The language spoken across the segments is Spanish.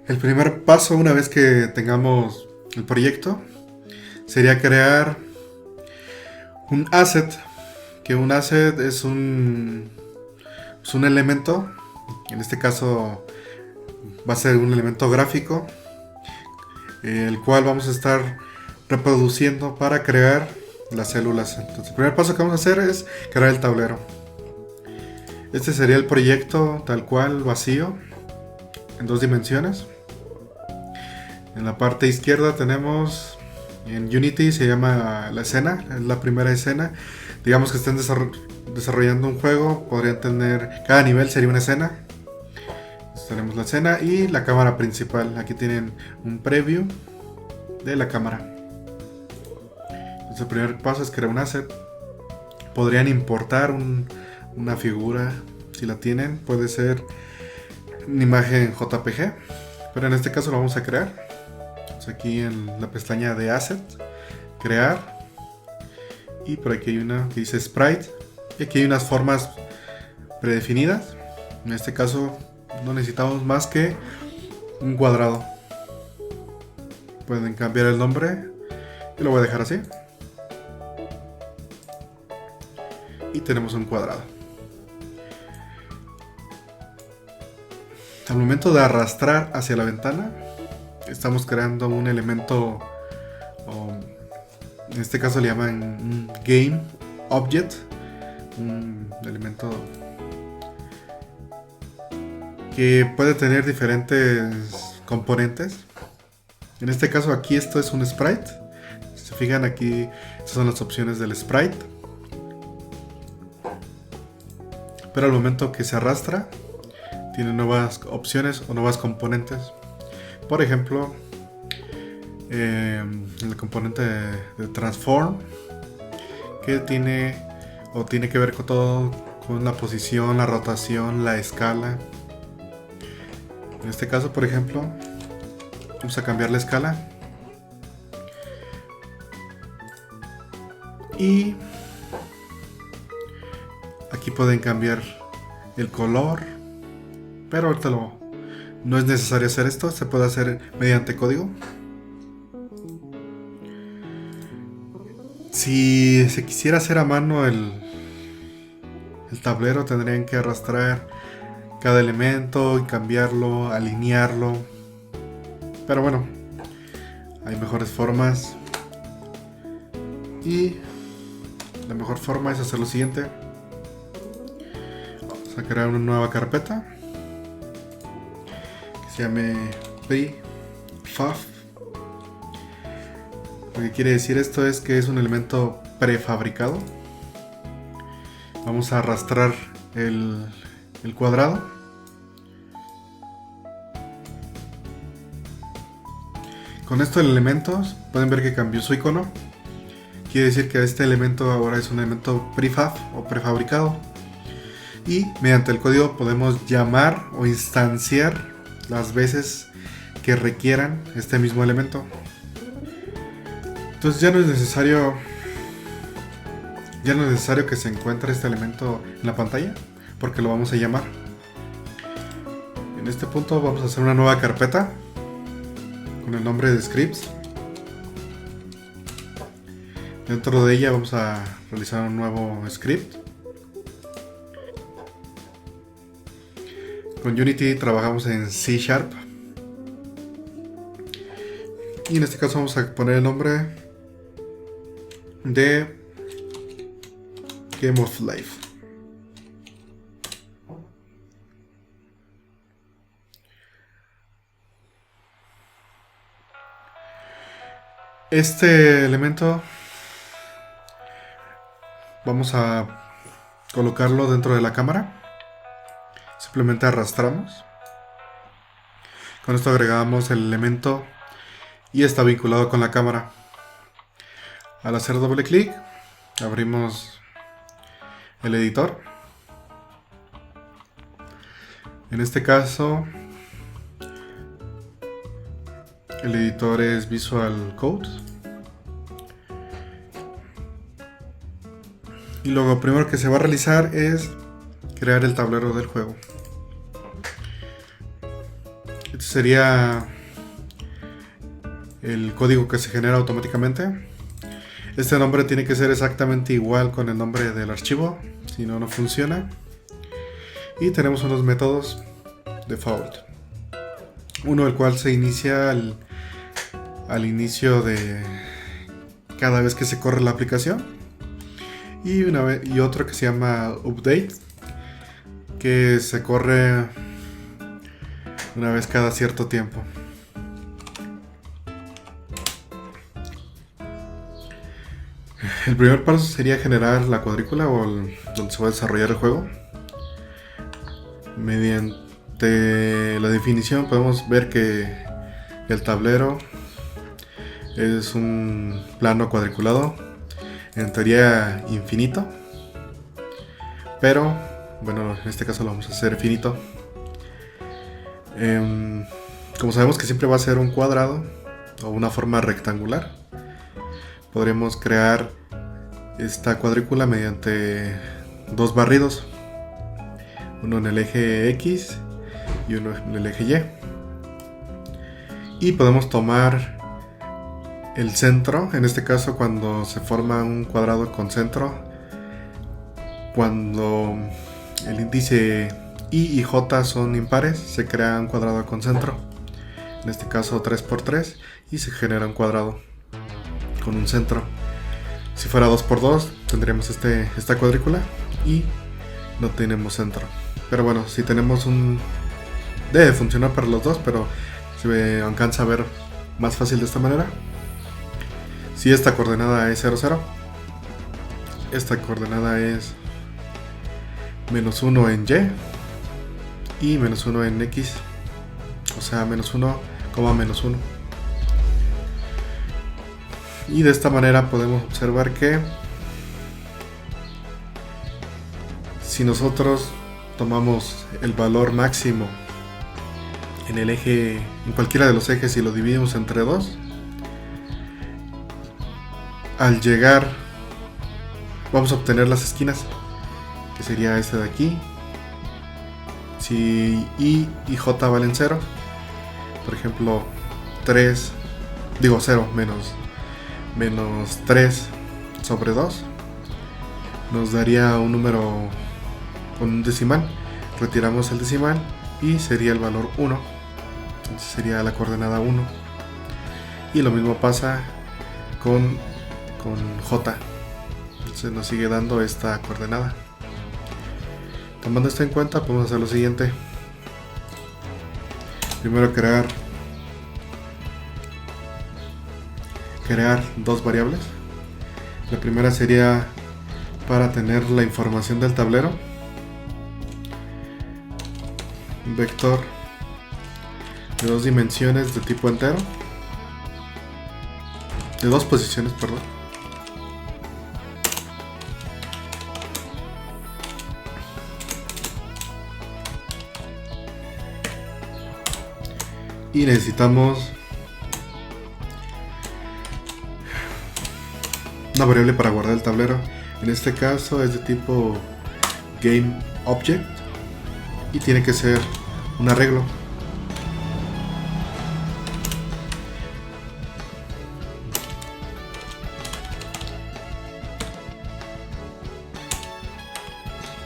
El primer paso, una vez que tengamos el proyecto, sería crear un asset. Que un asset es un elemento. En este caso va a ser un elemento gráfico, el cual vamos a estar reproduciendo para crear las células. Entonces el primer paso que vamos a hacer es crear el tablero. Este sería el proyecto tal cual, vacío, en 2 dimensiones. En la parte izquierda tenemos, en Unity se llama la escena, es la primera escena. Digamos que estén desarrollando un juego, podrían tener, cada nivel sería una escena. Entonces tenemos la escena y la cámara principal. Aquí tienen un preview de la cámara. Entonces el primer paso es crear un asset. Podrían importar una figura, si la tienen, puede ser una imagen JPG, pero en este caso lo vamos a crear. Entonces aquí en la pestaña de Asset, crear, y por aquí hay una que dice Sprite, y aquí hay unas formas predefinidas. En este caso no necesitamos más que un cuadrado. Pueden cambiar el nombre y lo voy a dejar así, y tenemos un cuadrado. Al momento de arrastrar hacia la ventana, estamos creando un elemento, en este caso le llaman un game object, un elemento que puede tener diferentes componentes. En este caso aquí esto es un sprite. Si se fijan aquí, estas son las opciones del sprite. Pero al momento que se arrastra, tiene nuevas opciones o nuevas componentes. Por ejemplo, el componente de transform, que tiene que ver con todo, con la posición, la rotación, la escala. En este caso, por ejemplo, vamos a cambiar la escala y aquí pueden cambiar el color, pero ahorita no es necesario hacer esto, se puede hacer mediante código. Si se quisiera hacer a mano el tablero, tendrían que arrastrar cada elemento y cambiarlo, alinearlo. Pero bueno, hay mejores formas. Y la mejor forma es hacer lo siguiente. Vamos a crear una nueva carpeta que se llame prefab. Lo que quiere decir esto es que es un elemento prefabricado. Vamos a arrastrar el cuadrado. Con estos elementos pueden ver que cambió su icono. Quiere decir que este elemento ahora es un elemento prefab o prefabricado. Y mediante el código podemos llamar o instanciar las veces que requieran este mismo elemento. Entonces ya no es necesario que se encuentre este elemento en la pantalla, porque lo vamos a llamar. En este punto vamos a hacer una nueva carpeta con el nombre de scripts. Dentro de ella vamos a realizar un nuevo script. Con Unity trabajamos en C#. Y en este caso vamos a poner el nombre de Game of Life. Este elemento vamos a colocarlo dentro de la cámara. Simplemente arrastramos. Con esto agregamos el elemento y está vinculado con la cámara. Al hacer doble clic, abrimos el editor. En este caso, el editor es Visual Code. Y lo primero que se va a realizar es crear el tablero del juego. Este sería el código que se genera automáticamente. Este nombre tiene que ser exactamente igual con el nombre del archivo, si no, no funciona. Y tenemos unos métodos default. Uno el cual se inicia al inicio de cada vez que se corre la aplicación. Y otro que se llama update, que se corre una vez cada cierto tiempo. El primer paso sería generar la cuadrícula donde se va a desarrollar el juego. Mediante la definición podemos ver que el tablero es un plano cuadriculado, en teoría infinito, pero bueno, en este caso lo vamos a hacer finito. Como sabemos que siempre va a ser un cuadrado o una forma rectangular, podremos crear esta cuadrícula mediante dos barridos, uno en el eje X y uno en el eje Y. Y podemos tomar el centro, en este caso cuando se forma un cuadrado con centro, cuando el índice Y y J son impares, se crea un cuadrado con centro, en este caso 3×3, y se genera un cuadrado con un centro. Si fuera 2×2 tendríamos esta cuadrícula y no tenemos centro. Pero bueno, si tenemos debe funcionar para los dos, pero se alcanza a ver más fácil de esta manera. Si esta coordenada es 0, 0, esta coordenada es -1 en Y y -1 en X, o sea, -1, -1. Y de esta manera podemos observar que si nosotros tomamos el valor máximo en cualquiera de los ejes y lo dividimos entre 2, al llegar vamos a obtener las esquinas, que sería esta de aquí. Si Y y J valen 0, por ejemplo 0 menos 3 sobre 2 nos daría un número con un decimal. Retiramos el decimal y sería el valor 1, entonces sería la coordenada 1. Y lo mismo pasa con J, entonces nos sigue dando esta coordenada. Tomando esto en cuenta, podemos hacer lo siguiente. Primero crear dos variables. La primera sería para tener la información del tablero, un vector de 2 dimensiones de tipo entero, de 2 posiciones, perdón. Y necesitamos una variable para guardar el tablero. En este caso es de tipo GameObject y tiene que ser un arreglo.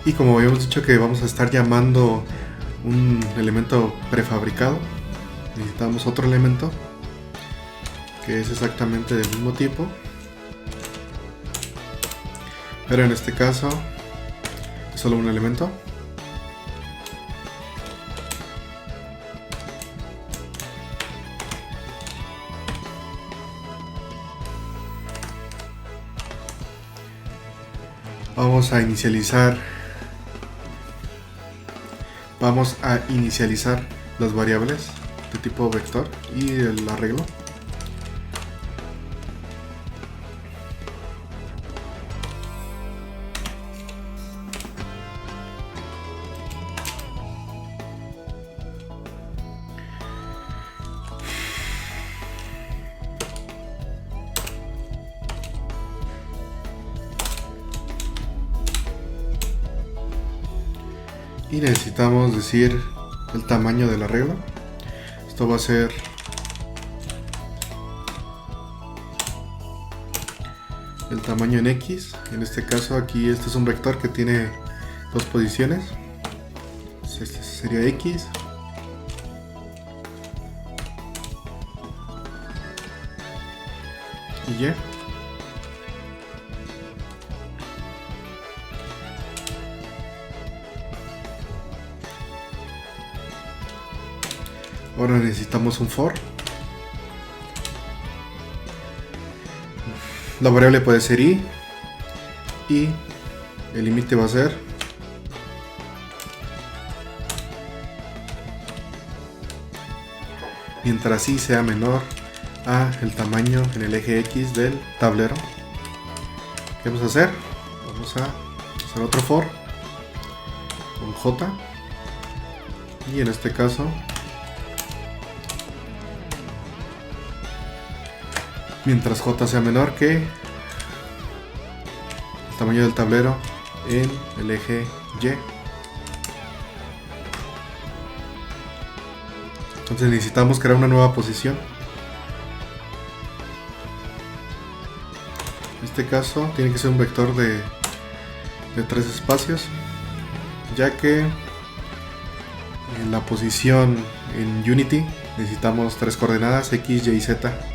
Y como habíamos dicho que vamos a estar llamando un elemento prefabricado, necesitamos otro elemento que es exactamente del mismo tipo, pero en este caso es solo un elemento. Vamos a inicializar las variables de tipo vector y el arreglo. Y necesitamos decir el tamaño del arreglo. Esto va a ser el tamaño en X. En este caso aquí este es un vector que tiene dos posiciones. Este sería X. Y Y. Ahora necesitamos un for. La variable puede ser y el límite va a ser mientras y sea menor a el tamaño en el eje X del tablero. ¿Qué vamos a hacer? Vamos a hacer otro for con J, y en este caso mientras J sea menor que el tamaño del tablero en el eje Y. Entonces necesitamos crear una nueva posición. En este caso tiene que ser un vector de 3 espacios, ya que en la posición en Unity necesitamos 3 coordenadas, X, Y y Z.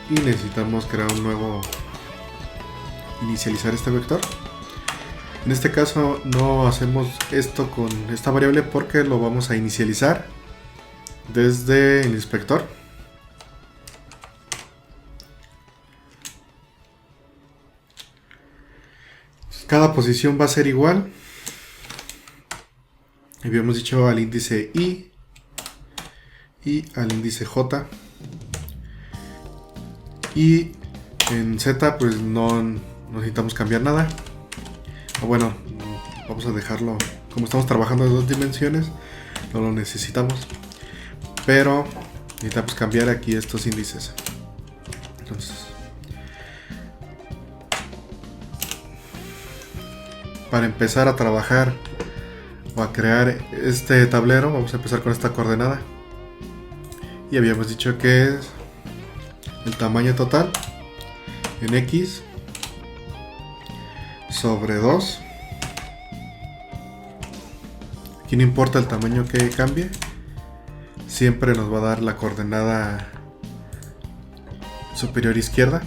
Y necesitamos crear un nuevo, inicializar este vector. En este caso no hacemos esto con esta variable porque lo vamos a inicializar desde el inspector. Cada posición va a ser igual. Habíamos dicho al índice y al índice J. Y en Z pues no necesitamos cambiar nada. O bueno, vamos a dejarlo como estamos trabajando en 2 dimensiones, no lo necesitamos, pero necesitamos cambiar aquí estos índices. Entonces, para empezar a trabajar o a crear este tablero, vamos a empezar con esta coordenada. Y habíamos dicho que es el tamaño total en X sobre 2. Aquí no importa el tamaño que cambie, siempre nos va a dar la coordenada superior izquierda.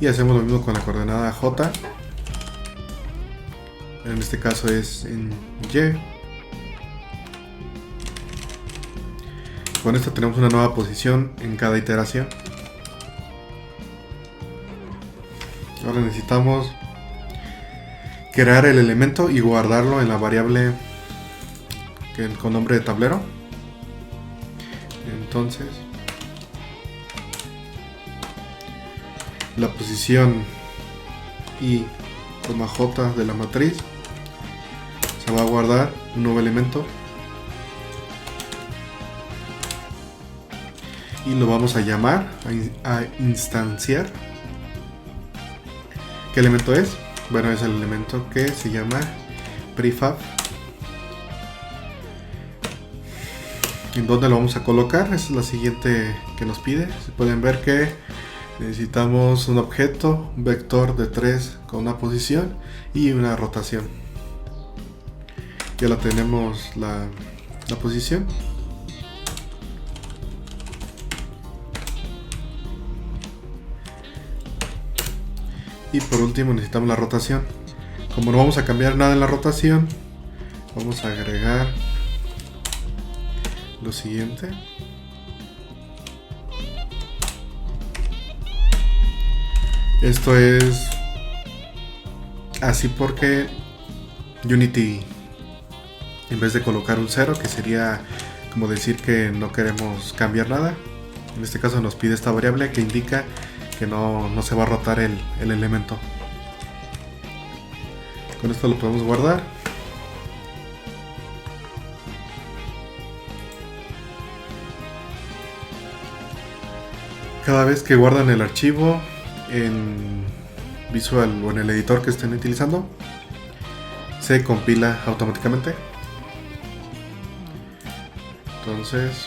Y hacemos lo mismo con la coordenada J. En este caso es en Y. Con esto tenemos una nueva posición en cada iteración. Ahora necesitamos crear el elemento y guardarlo en la variable con nombre de tablero. Entonces, la posición y, J de la matriz se va a guardar un nuevo elemento y lo vamos a llamar, a instanciar. ¿Qué elemento es? Bueno, es el elemento que se llama prefab. ¿En dónde lo vamos a colocar? Esa es la siguiente que nos pide. Se pueden ver que necesitamos un objeto, un vector de 3 con una posición y una rotación. Ya la tenemos la posición. Y por último necesitamos la rotación. Como no vamos a cambiar nada en la rotación, vamos a agregar lo siguiente. Esto es así porque Unity, en vez de colocar un 0, que sería como decir que no queremos cambiar nada, en este caso nos pide esta variable que indica que no se va a rotar el elemento. Con esto lo podemos guardar. Cada vez que guardan el archivo en Visual o en el editor que estén utilizando, se compila automáticamente. Entonces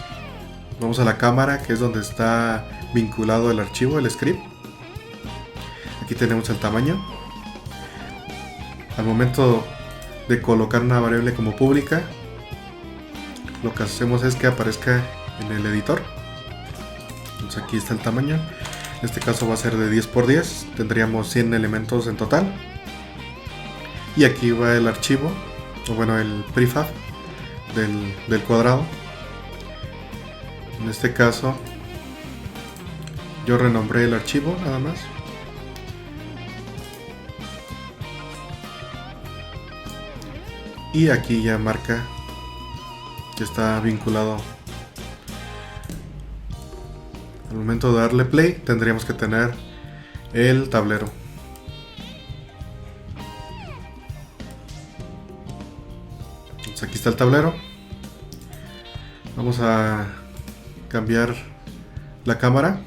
vamos a la cámara, que es donde está vinculado el archivo, el script. Aquí tenemos el tamaño. Al momento de colocar una variable como pública, lo que hacemos es que aparezca en el editor. Entonces aquí está el tamaño. En este caso va a ser de 10 por 10. Tendríamos 100 elementos en total. Y aquí va el archivo, o bueno, el prefab del cuadrado. En este caso yo renombré el archivo nada más. Y aquí ya marca que está vinculado. Al momento de darle play tendríamos que tener el tablero. Entonces aquí está el tablero. Vamos a cambiar la cámara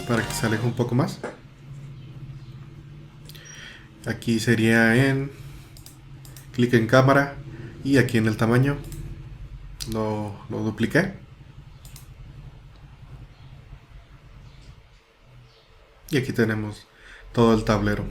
para que se aleje un poco más. Aquí sería en clic en cámara y aquí en el tamaño lo dupliqué. Y aquí tenemos todo el tablero.